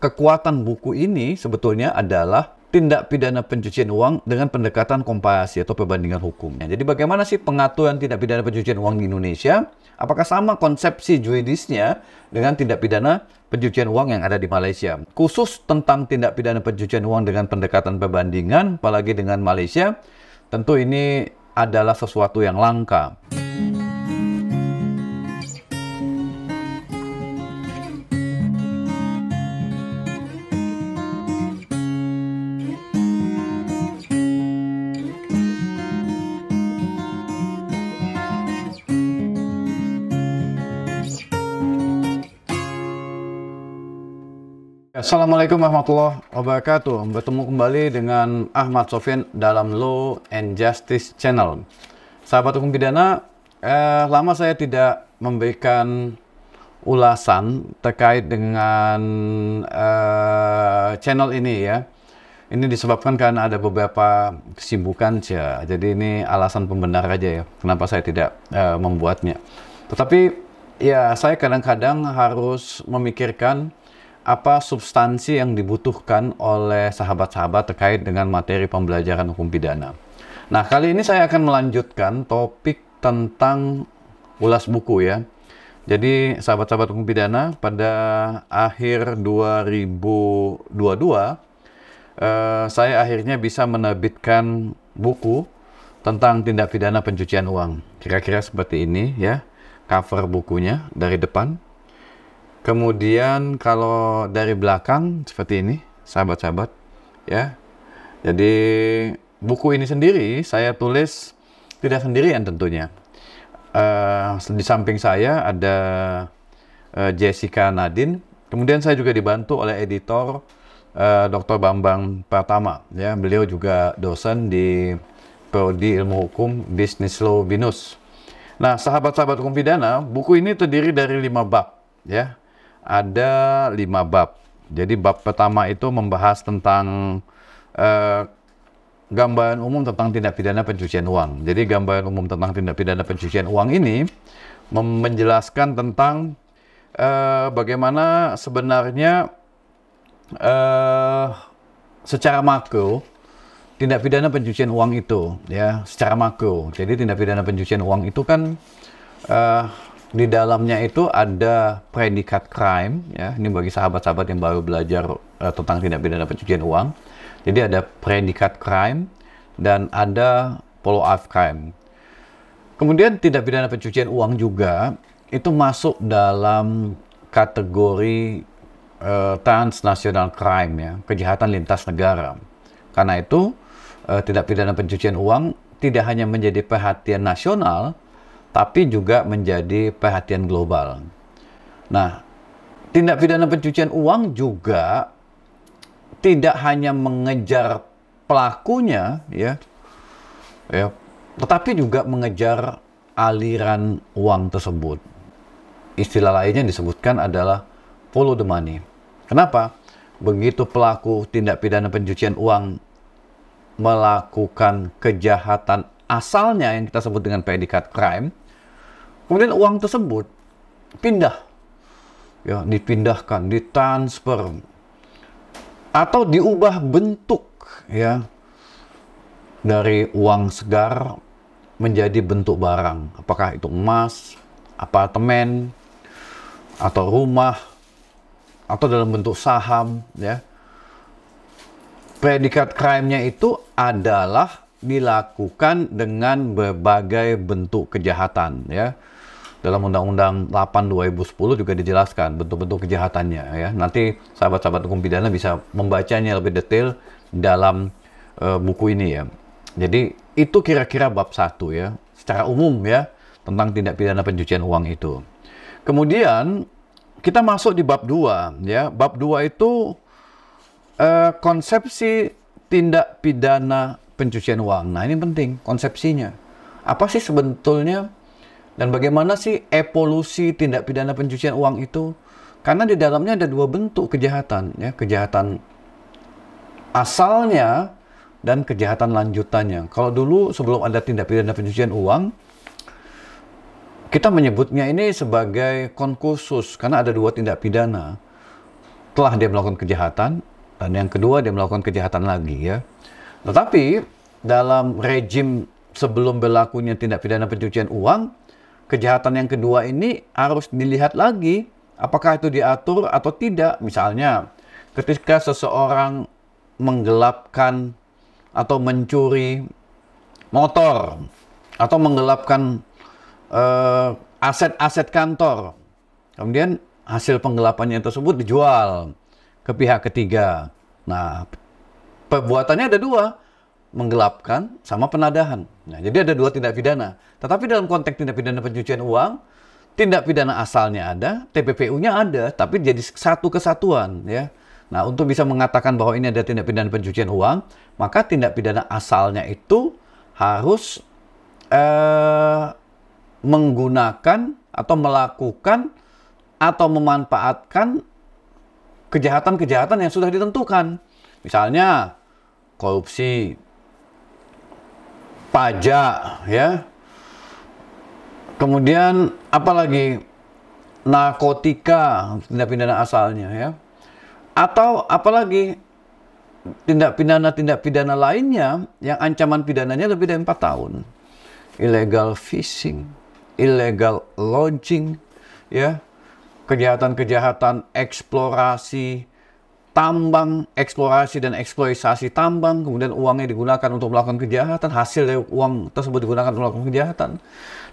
kekuatan buku ini sebetulnya adalah tindak pidana pencucian uang dengan pendekatan komparasi atau perbandingan hukumnya. Jadi bagaimana sih pengaturan tindak pidana pencucian uang di Indonesia? Apakah sama konsepsi juridisnya dengan tindak pidana pencucian uang yang ada di Malaysia? Khusus tentang tindak pidana pencucian uang dengan pendekatan perbandingan, apalagi dengan Malaysia, tentu ini adalah sesuatu yang langka. Assalamualaikum warahmatullahi wabarakatuh. Bertemu kembali dengan Ahmad Sofyan dalam Law and Justice Channel. Sahabat hukum pidana, lama saya tidak memberikan ulasan terkait dengan channel ini ya. Ini disebabkan karena ada beberapa kesibukan saja. Jadi ini alasan pembenar aja ya, kenapa saya tidak membuatnya. Tetapi ya saya kadang-kadang harus memikirkan apa substansi yang dibutuhkan oleh sahabat-sahabat terkait dengan materi pembelajaran hukum pidana. Nah, kali ini saya akan melanjutkan topik tentang ulas buku ya. Jadi, sahabat-sahabat hukum pidana, pada akhir 2022, saya akhirnya bisa menerbitkan buku tentang tindak pidana pencucian uang. Kira-kira seperti ini ya, cover bukunya dari depan. Kemudian kalau dari belakang seperti ini, sahabat-sahabat, ya. Jadi buku ini sendiri saya tulis tidak sendirian tentunya. Di samping saya ada Jessica Nadine. Kemudian saya juga dibantu oleh editor Dr. Bambang Pratama. Ya, beliau juga dosen di Prodi Ilmu Hukum Business Law BINUS. Nah, sahabat-sahabat hukum pidana, buku ini terdiri dari 5 bab, ya. Ada 5 bab. Jadi bab pertama itu membahas tentang gambaran umum tentang tindak pidana pencucian uang. Jadi gambaran umum tentang tindak pidana pencucian uang ini menjelaskan tentang bagaimana sebenarnya secara makro tindak pidana pencucian uang itu, ya, secara makro. Jadi tindak pidana pencucian uang itu kan di dalamnya itu ada predikat crime, ya. Ini bagi sahabat-sahabat yang baru belajar tentang tindak pidana pencucian uang. Jadi ada predikat crime dan ada follow-up crime. Kemudian tindak pidana pencucian uang juga itu masuk dalam kategori transnational crime, ya, kejahatan lintas negara. Karena itu tindak pidana pencucian uang tidak hanya menjadi perhatian nasional, tapi juga menjadi perhatian global. Nah, tindak pidana pencucian uang juga tidak hanya mengejar pelakunya, ya, tetapi juga mengejar aliran uang tersebut. Istilah lainnya yang disebutkan adalah follow the money. Kenapa? Begitu pelaku tindak pidana pencucian uang melakukan kejahatan asalnya yang kita sebut dengan predikat crime, kemudian uang tersebut pindah, ya, dipindahkan, ditransfer, atau diubah bentuk, ya, dari uang segar menjadi bentuk barang. Apakah itu emas, apartemen, atau rumah, atau dalam bentuk saham, ya. Predikat crime-nya itu adalah dilakukan dengan berbagai bentuk kejahatan, ya. Dalam Undang-Undang 8 2010 juga dijelaskan bentuk-bentuk kejahatannya, ya. Nanti sahabat-sahabat hukum pidana bisa membacanya lebih detail dalam buku ini, ya. Jadi itu kira-kira bab 1, ya, secara umum, ya, tentang tindak pidana pencucian uang itu. Kemudian kita masuk di bab 2, ya. Bab 2 itu konsepsi tindak pidana pencucian uang. Nah, ini penting konsepsinya. Apa sih sebetulnya dan bagaimana sih evolusi tindak pidana pencucian uang itu? Karena di dalamnya ada 2 bentuk kejahatan, ya, kejahatan asalnya dan kejahatan lanjutannya. Kalau dulu sebelum ada tindak pidana pencucian uang, kita menyebutnya ini sebagai konkursus karena ada 2 tindak pidana. setelah dia melakukan kejahatan, dan yang kedua dia melakukan kejahatan lagi ya. Tetapi dalam rejim sebelum berlakunya tindak pidana pencucian uang, kejahatan yang kedua ini harus dilihat lagi apakah itu diatur atau tidak. Misalnya ketika seseorang menggelapkan atau mencuri motor atau menggelapkan aset-aset kantor, kemudian hasil penggelapannya tersebut dijual ke pihak ketiga. Nah, perbuatannya ada dua, menggelapkan sama penadahan. Nah, jadi ada dua tindak pidana. Tetapi dalam konteks tindak pidana pencucian uang, tindak pidana asalnya ada, TPPU-nya ada, tapi jadi satu kesatuan ya. Nah, untuk bisa mengatakan bahwa ini ada tindak pidana pencucian uang, maka tindak pidana asalnya itu harus menggunakan atau melakukan atau memanfaatkan kejahatan-kejahatan yang sudah ditentukan. Misalnya korupsi, pajak, ya. Kemudian apalagi narkotika, tindak pidana asalnya, ya. Atau apalagi tindak pidana lainnya yang ancaman pidananya lebih dari 4 tahun. Illegal fishing, illegal lodging, ya. Kejahatan-kejahatan eksplorasi tambang, eksplorasi dan eksploitasi tambang, kemudian uangnya digunakan untuk melakukan kejahatan, hasil dari uang tersebut digunakan untuk melakukan kejahatan.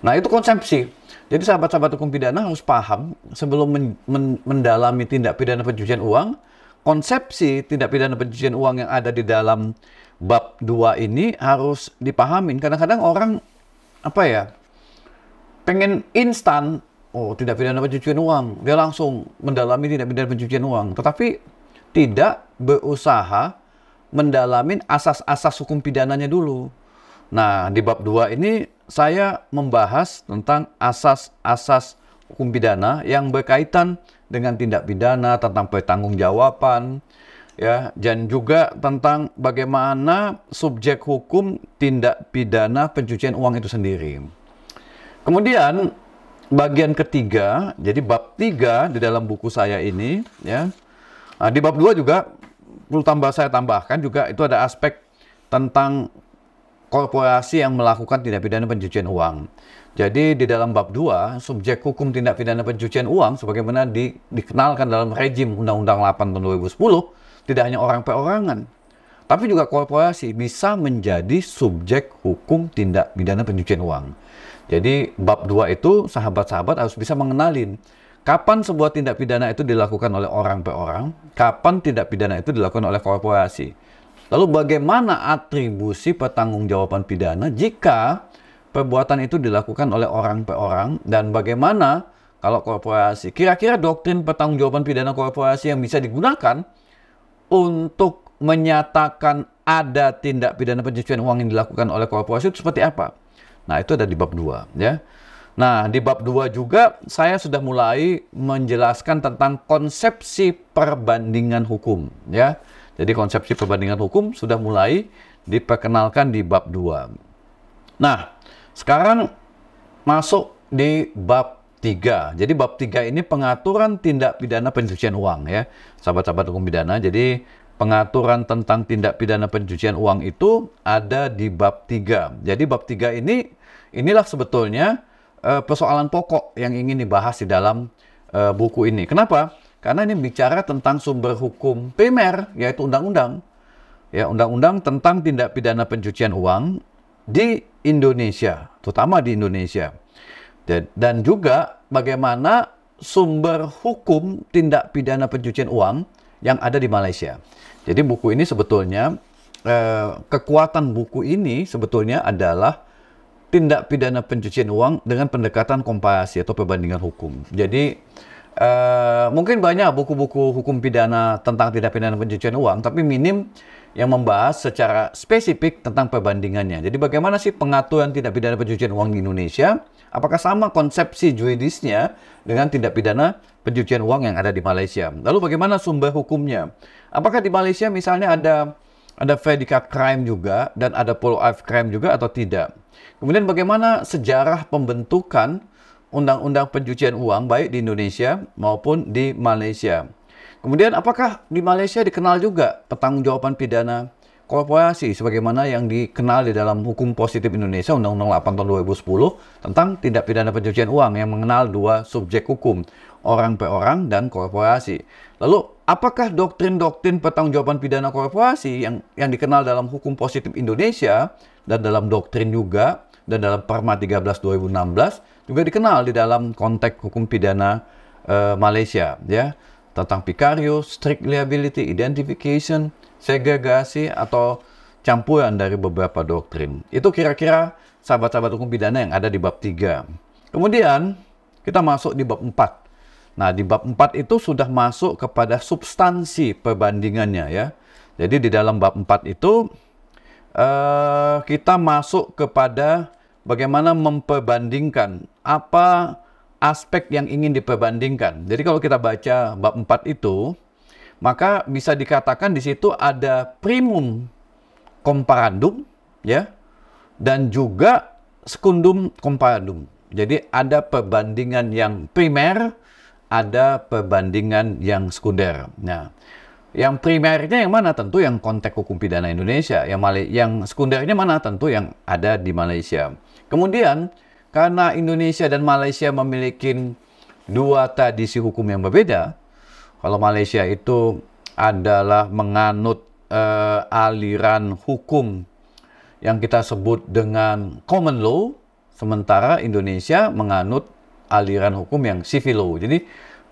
Nah, itu konsepsi. Jadi sahabat-sahabat hukum pidana harus paham sebelum mendalami tindak pidana pencucian uang, konsepsi tindak pidana pencucian uang yang ada di dalam bab 2 ini harus dipahamin. Kadang-kadang orang pengen instan, oh, tindak pidana pencucian uang, dia langsung mendalami tindak pidana pencucian uang, tetapi tidak berusaha mendalami asas-asas hukum pidananya dulu. Nah, di bab 2 ini saya membahas tentang asas-asas hukum pidana yang berkaitan dengan tindak pidana, tentang pertanggungjawaban, ya, dan juga tentang bagaimana subjek hukum tindak pidana pencucian uang itu sendiri. Kemudian bagian ketiga, jadi bab 3 di dalam buku saya ini, ya. Nah, di bab 2 juga perlu saya tambahkan juga itu ada aspek tentang korporasi yang melakukan tindak pidana pencucian uang. Jadi di dalam bab 2, subjek hukum tindak pidana pencucian uang sebagaimana dikenalkan dalam rejim Undang-Undang 8 tahun 2010, tidak hanya orang perorangan, tapi juga korporasi bisa menjadi subjek hukum tindak pidana pencucian uang. Jadi bab 2 itu sahabat-sahabat harus bisa mengenalin kapan sebuah tindak pidana itu dilakukan oleh orang per orang, kapan tindak pidana itu dilakukan oleh korporasi. Lalu bagaimana atribusi pertanggungjawaban pidana jika perbuatan itu dilakukan oleh orang per orang, dan bagaimana kalau korporasi. Kira-kira doktrin pertanggungjawaban pidana korporasi yang bisa digunakan untuk menyatakan ada tindak pidana pencucian uang yang dilakukan oleh korporasi itu seperti apa? Nah, itu ada di bab 2, ya. Nah, di bab 2 juga saya sudah mulai menjelaskan tentang konsepsi perbandingan hukum, ya. Jadi konsepsi perbandingan hukum sudah mulai diperkenalkan di bab 2. Nah, sekarang masuk di bab 3. Jadi bab 3 ini pengaturan tindak pidana pencucian uang, ya. Sahabat-sahabat hukum pidana, jadi pengaturan tentang tindak pidana pencucian uang itu ada di bab 3. Jadi bab 3 inilah sebetulnya persoalan pokok yang ingin dibahas di dalam buku ini. Kenapa? Karena ini bicara tentang sumber hukum primer, yaitu undang-undang. Ya, undang-undang tentang tindak pidana pencucian uang di Indonesia, terutama di Indonesia. Dan juga bagaimana sumber hukum tindak pidana pencucian uang yang ada di Malaysia. Jadi buku ini sebetulnya, kekuatan buku ini sebetulnya adalah tindak pidana pencucian uang dengan pendekatan komparasi atau perbandingan hukum. Jadi mungkin banyak buku-buku hukum pidana tentang tindak pidana pencucian uang, tapi minim yang membahas secara spesifik tentang perbandingannya. Jadi bagaimana sih pengaturan tindak pidana pencucian uang di Indonesia? Apakah sama konsepsi juridisnya dengan tindak pidana pencucian uang yang ada di Malaysia? Lalu bagaimana sumber hukumnya? Apakah di Malaysia misalnya ada predikat crime juga dan ada follow-up crime juga atau tidak? Kemudian bagaimana sejarah pembentukan undang-undang pencucian uang baik di Indonesia maupun di Malaysia? Kemudian apakah di Malaysia dikenal juga pertanggungjawaban pidana korporasi sebagaimana yang dikenal di dalam hukum positif Indonesia Undang-Undang 8 tahun 2010 tentang tindak pidana pencucian uang yang mengenal dua subjek hukum, orang per orang dan korporasi. Lalu apakah doktrin-doktrin pertanggungjawaban pidana korporasi yang dikenal dalam hukum positif Indonesia dan dalam doktrin juga dan dalam Perma 13 2016 juga dikenal di dalam konteks hukum pidana Malaysia, ya, tentang vicarious, strict liability, identification, segregasi atau campuran dari beberapa doktrin. Itu kira-kira sahabat-sahabat hukum pidana yang ada di bab 3. Kemudian kita masuk di bab 4. Nah, di bab 4 itu sudah masuk kepada substansi perbandingannya, ya. Jadi di dalam bab 4 itu kita masuk kepada bagaimana memperbandingkan apa aspek yang ingin diperbandingkan. Jadi kalau kita baca bab 4 itu, maka bisa dikatakan di situ ada primum comparandum, ya, dan juga secundum comparandum. Jadi ada perbandingan yang primer, ada perbandingan yang sekunder. Nah, yang primernya yang mana? Tentu yang konteks hukum pidana Indonesia. Yang sekundernya mana? Tentu yang ada di Malaysia. Kemudian, karena Indonesia dan Malaysia memiliki dua tradisi hukum yang berbeda, kalau Malaysia itu adalah menganut aliran hukum yang kita sebut dengan common law, sementara Indonesia menganut aliran hukum yang civil law. Jadi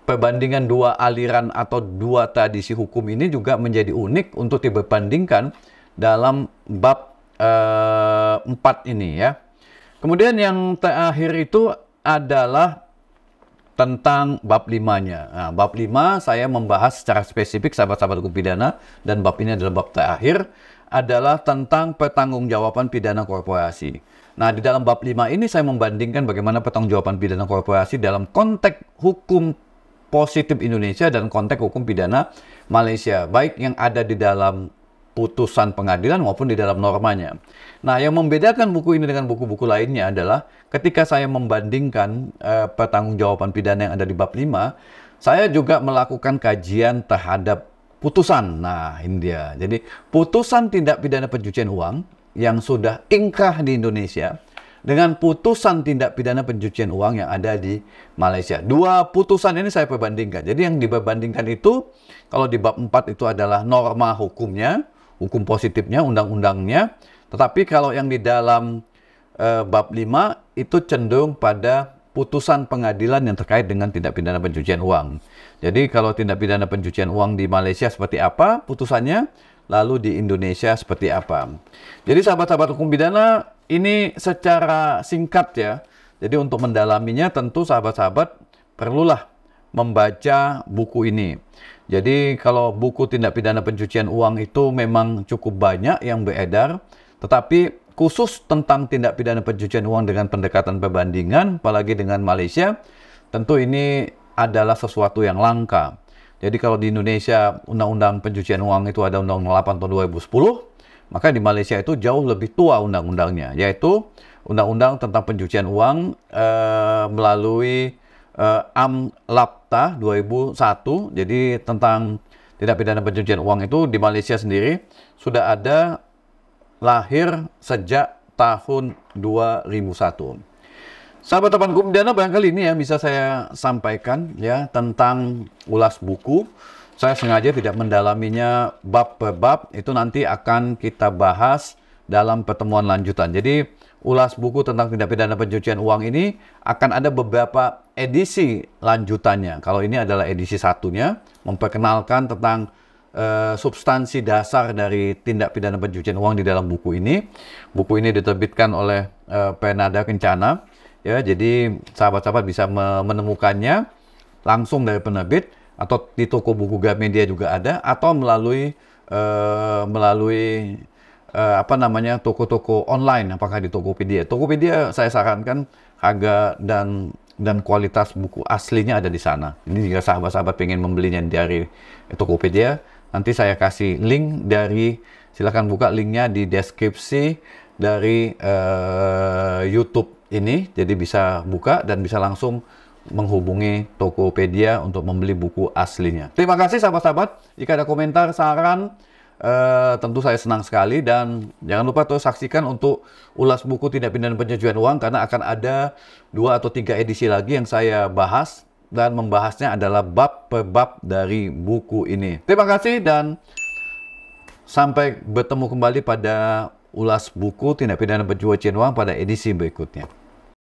perbandingan dua aliran atau dua tradisi hukum ini juga menjadi unik untuk diperbandingkan dalam bab 4 ini, ya. Kemudian yang terakhir itu adalah tentang bab 5-nya. Nah, bab 5 saya membahas secara spesifik sahabat-sahabat hukum pidana, dan bab ini adalah bab terakhir, adalah tentang pertanggungjawaban pidana korporasi. Nah, di dalam bab 5 ini saya membandingkan bagaimana pertanggungjawaban pidana korporasi dalam konteks hukum positif Indonesia dan konteks hukum pidana Malaysia, baik yang ada di dalam putusan pengadilan maupun di dalam normanya. Nah, yang membedakan buku ini dengan buku-buku lainnya adalah ketika saya membandingkan pertanggungjawaban pidana yang ada di bab 5, saya juga melakukan kajian terhadap putusan. Nah, ini dia. Jadi, putusan tindak pidana pencucian uang yang sudah ingkrah di Indonesia dengan putusan tindak pidana pencucian uang yang ada di Malaysia. Dua putusan ini saya perbandingkan. Jadi, yang diperbandingkan itu, kalau di bab 4 itu adalah norma hukumnya, hukum positifnya, undang-undangnya. Tetapi kalau yang di dalam bab 5 itu cenderung pada putusan pengadilan yang terkait dengan tindak pidana pencucian uang. Jadi kalau tindak pidana pencucian uang di Malaysia seperti apa putusannya, lalu di Indonesia seperti apa. Jadi sahabat-sahabat hukum pidana, ini secara singkat ya. Jadi untuk mendalaminya tentu sahabat-sahabat perlulah membaca buku ini. Jadi kalau buku tindak pidana pencucian uang itu memang cukup banyak yang beredar, tetapi khusus tentang tindak pidana pencucian uang dengan pendekatan perbandingan, apalagi dengan Malaysia, tentu ini adalah sesuatu yang langka. Jadi kalau di Indonesia undang-undang pencucian uang itu ada Undang-Undang 8 tahun 2010, maka di Malaysia itu jauh lebih tua undang-undangnya, yaitu Undang-Undang tentang pencucian uang melalui AMLAPTA 2001. Jadi tentang tindak pidana pencucian uang itu di Malaysia sendiri sudah ada lahir sejak tahun 2001. Sahabat-sahabat hukum pidana, barangkali ini ya bisa saya sampaikan ya tentang ulas buku. Saya sengaja tidak mendalaminya bab per bab, itu nanti akan kita bahas dalam pertemuan lanjutan. Jadi ulas buku tentang tindak pidana pencucian uang ini akan ada beberapa edisi lanjutannya. Kalau ini adalah edisi satunya, memperkenalkan tentang substansi dasar dari tindak pidana pencucian uang di dalam buku ini. Buku ini diterbitkan oleh Pernada Kencana. Ya, jadi sahabat-sahabat bisa menemukannya langsung dari penerbit atau di toko buku Gramedia juga ada, atau melalui toko-toko online, apakah di Tokopedia. Tokopedia saya sarankan harga dan kualitas buku aslinya ada di sana. Ini jika sahabat-sahabat pengen membelinya dari Tokopedia, nanti saya kasih link silakan buka linknya di deskripsi dari YouTube ini, jadi bisa buka dan bisa langsung menghubungi Tokopedia untuk membeli buku aslinya. Terima kasih sahabat-sahabat. Jika ada komentar, saran, tentu saya senang sekali. Dan jangan lupa terus saksikan untuk ulas buku Tindak Pidana Pencucian Uang, karena akan ada 2 atau 3 edisi lagi yang saya bahas. Dan membahasnya adalah bab per bab dari buku ini. Terima kasih dan sampai bertemu kembali pada ulas buku Tindak Pidana Pencucian Uang pada edisi berikutnya.